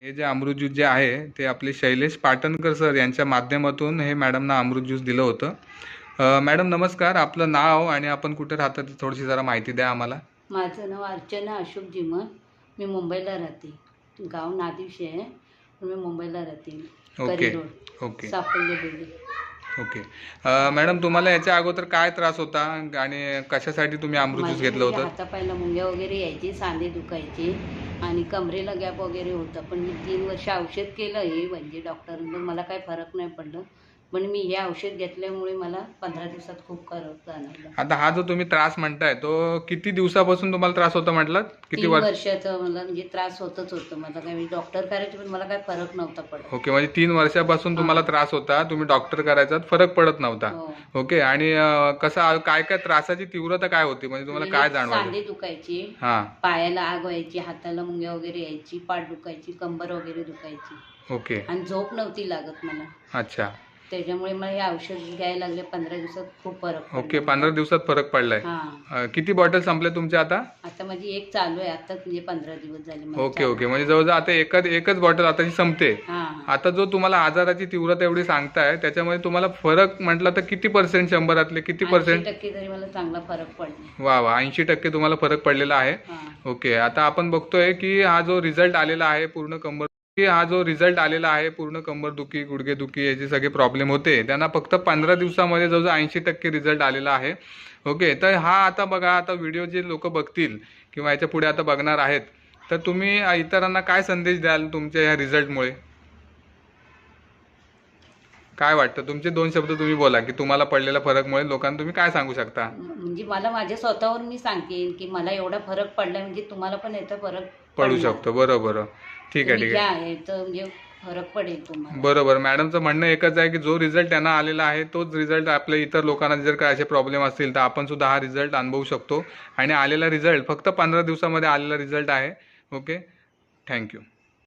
हे जे अमृत ज्यूस जे आहे ते आपले शैलेश पाटणकर सर यांच्या माध्यमातून हे मॅडमना अमृत ज्यूस दिलं होतं. मॅडम नमस्कार, आपलं नाव आणि आपण कुठे राहता ती थोडीशी जरा माहिती द्या आम्हाला. माझं नाव अर्चना अशोक जिमन. मी मुंबईला राहते. गाव नादिवशी आहे, पण मी मुंबईला राहते. ओके रोड ओके सापडले बिल्डिंग. ओके. मॅडम तुम्हाला याच्या अगोदर काय त्रास होता आणि कशासाठी तुम्ही अमृत ज्यूस घेतलं होतं? हातापायला मुंग्या वगैरे यायची, सांधे दुखायचे आणि कमरेला गॅप वगैरे होता. पण मी 3 वर्ष औषध केलं हे म्हणजे डॉक्टरांनी, मला काही फरक नाही पडलं. पण मी हे औषध घेतल्यामुळे मला 15 दिवसात खूप फरक जाणवला. आता हा जो तुम्ही त्रास म्हणताय तो किती दिवसापासून तुम्हाला त्रास होता म्हटलात? किती 3 वर्षाचा मला म्हणजे त्रास होतच होतं. मला काय मी डॉक्टर करायचे पण मला काही फरक नव्हता पडत. ओके, म्हणजे 3 वर्षापासून तुम्हाला त्रास होता, तुम्ही डॉक्टर करायचा फरक पडत नव्हता. ओके. आणि कसं काय काय त्रासाची तीव्रता काय होती, म्हणजे तुम्हाला काय जाणवलं? सांधे दुखायचे, हां, पायाला आग व्हायची, हाताला मुंग्या वगैरे यायची, पाठ दुखायची, कंबर वगैरे दुखायची. ओके. आणि झोप नव्हती लागत मला. अच्छा. त्याच्यामुळे मला हे औषध घ्यायला लागले. 15 दिवसात खूप फरक पडला. ओके, 15 दिवसात फरक पडलाय. किती बॉटल संपल्या तुमच्या आता? आता माझी एक चालू आहे, आता म्हणजे 15 दिवस झाले मला. ओके ओके, म्हणजे जवळजवळ आता एकच बॉटल आताची संपते. आता जो तुम्हाला आजाराची तीव्रता एवढी सांगताय त्याच्यामध्ये तुम्हाला फरक म्हटलं तर किती पर्सेंट, 100%ले किती पर्सेंट? 80% तरी मला चांगला फरक पडला. वा वा, 80% तुम्हाला फरक पडलेला आहे. ओके. आता आपण बघतोय की हा जो रिझल्ट आलेला आहे पूर्ण कंबरदुखी, गुडघेदुखी याचे सगळे प्रॉब्लेम होते त्यांना फक्त 15 दिवसामध्ये जवळजवळ 80% रिझल्ट आलेला आहे. ओके. तर हा आता बघा, आता व्हिडिओ जे लोक बघतील किंवा याच्या पुढे आता बघणार आहेत, तर तुम्ही इतरांना काय संदेश द्याल तुमच्या या रिझल्टमुळे? काय वाटतं? तुमचे 2 शब्द तुम्ही बोला की तुम्हाला पडलेल्या फरकमुळे लोकांना तुम्ही काय सांगू शकता? म्हणजे मला माझ्या स्वतःवर मी सांगेन की मला एवढा फरक पडला, म्हणजे तुम्हाला पण याचा फरक पडू शकतो. बरोबर. ठीक आहे ठीक आहे. म्हणजे फरक पडेल तुम्हाला. बरोबर. मॅडमचं म्हणणं एकच आहे की जो रिझल्ट त्यांना आलेला आहे तोच रिझल्ट आपल्या इतर लोकांना जर काय असे प्रॉब्लेम असतील तर आपण सुद्धा हा रिझल्ट अनुभवू शकतो. आणि आलेला रिझल्ट फक्त 15 दिवसामध्ये आलेला रिझल्ट आहे. ओके. थँक्यू.